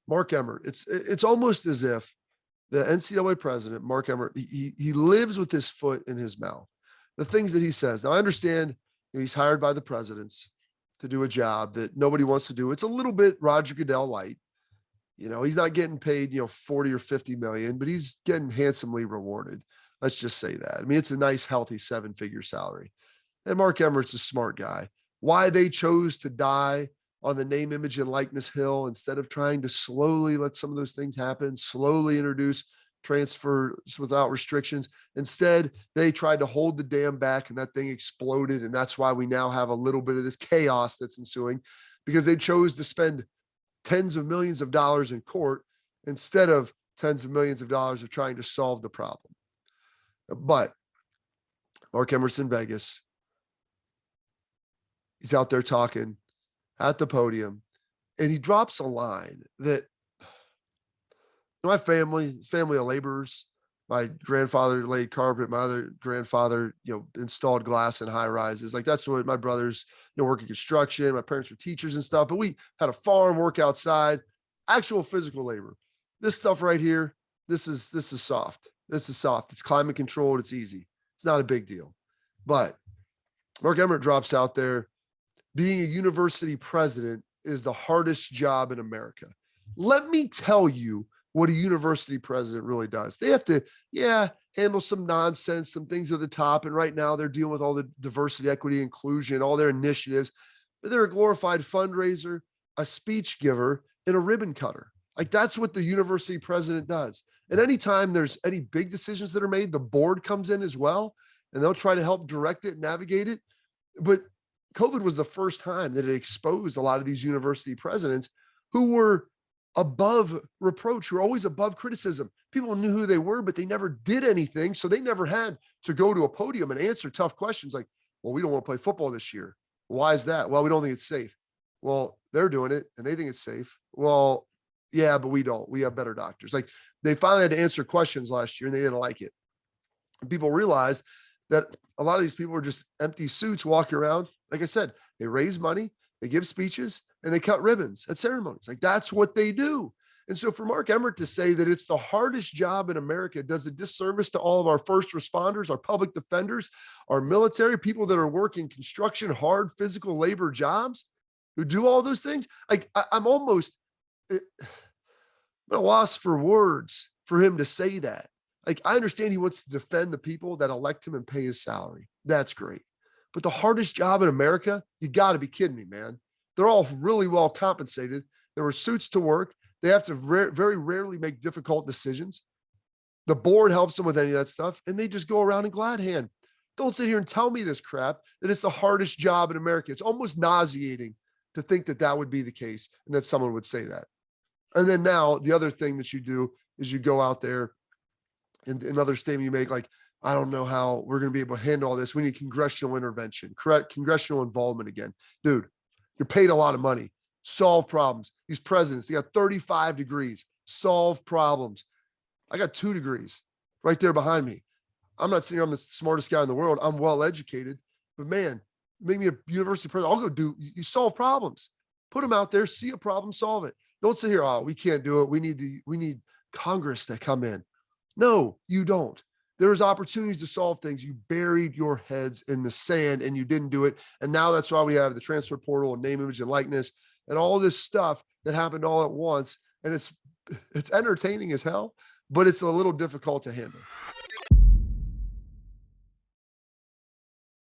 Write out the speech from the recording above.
Mark Emmert. It's almost as if the NCAA president, Mark Emmert, he lives with his foot in his mouth. The things that he says. Now, I understand he's hired by the presidents to do a job that nobody wants to do. It's a little bit Roger Goodell light. He's not getting paid, 40 or 50 million, but he's getting handsomely rewarded. Let's just say that. I mean, it's a nice, healthy 7-figure salary. And Mark Emmert's a smart guy. Why they chose to die on the name, image, and likeness hill instead of trying to slowly let some of those things happen, slowly introduce transfers without restrictions. Instead, they tried to hold the dam back and that thing exploded. And that's why we now have a little bit of this chaos that's ensuing, because they chose to spend tens of millions of dollars in court instead of tens of millions of dollars of trying to solve the problem. But Mark Emmert's in Vegas. He's out there talking at the podium, and he drops a line that my family of laborers, my grandfather laid carpet, my other grandfather, installed glass in high rises. Like, that's what my brothers, work in construction. My parents were teachers and stuff, but we had a farm, work outside, actual physical labor. This stuff right here, this is soft. This is soft. It's climate controlled. It's easy. It's not a big deal. But Mark Emmert drops out there, being a university president is the hardest job in America. Let me tell you what a university president really does. They have to, handle some nonsense, some things at the top. And right now they're dealing with all the diversity, equity, inclusion, all their initiatives, but they're a glorified fundraiser, a speech giver, and a ribbon cutter. Like, that's what the university president does. And anytime there's any big decisions that are made, the board comes in as well, and they'll try to help direct it, navigate it. But COVID was the first time that it exposed a lot of these university presidents who were above reproach, who were always above criticism. People knew who they were, but they never did anything. So they never had to go to a podium and answer tough questions like, well, we don't want to play football this year. Why is that? Well, we don't think it's safe. Well, they're doing it and they think it's safe. Well, yeah, but we don't. We have better doctors. Like, they finally had to answer questions last year and they didn't like it. And people realized that a lot of these people are just empty suits walking around. Like I said, they raise money, they give speeches, and they cut ribbons at ceremonies. Like, that's what they do. And so for Mark Emmert to say that it's the hardest job in America does a disservice to all of our first responders, our public defenders, our military, people that are working construction, hard physical labor jobs, who do all those things. Like, I'm almost at a loss for words for him to say that. Like, I understand he wants to defend the people that elect him and pay his salary. That's great. But the hardest job in America, you got to be kidding me, man. They're all really well compensated. There were suits to work. They have to very rarely make difficult decisions. The board helps them with any of that stuff, and they just go around in glad hand. Don't sit here and tell me this crap, that it's the hardest job in America. It's almost nauseating to think that that would be the case and that someone would say that. And then now the other thing that you do is you go out there, and another statement you make, like, I don't know how we're going to be able to handle all this. We need congressional intervention, correct? Congressional involvement again. Dude, you're paid a lot of money. Solve problems. These presidents, they got 35 degrees. Solve problems. I got 2 degrees right there behind me. I'm not saying I'm the smartest guy in the world. I'm well educated, but man, make me a university president. I'll go you solve problems. Put them out there, see a problem, solve it. Don't sit here, oh, we can't do it. We need Congress to come in. No, you don't. There's opportunities to solve things. You buried your heads in the sand and you didn't do it. And now that's why we have the transfer portal and name, image, and likeness and all this stuff that happened all at once. And it's entertaining as hell, but it's a little difficult to handle.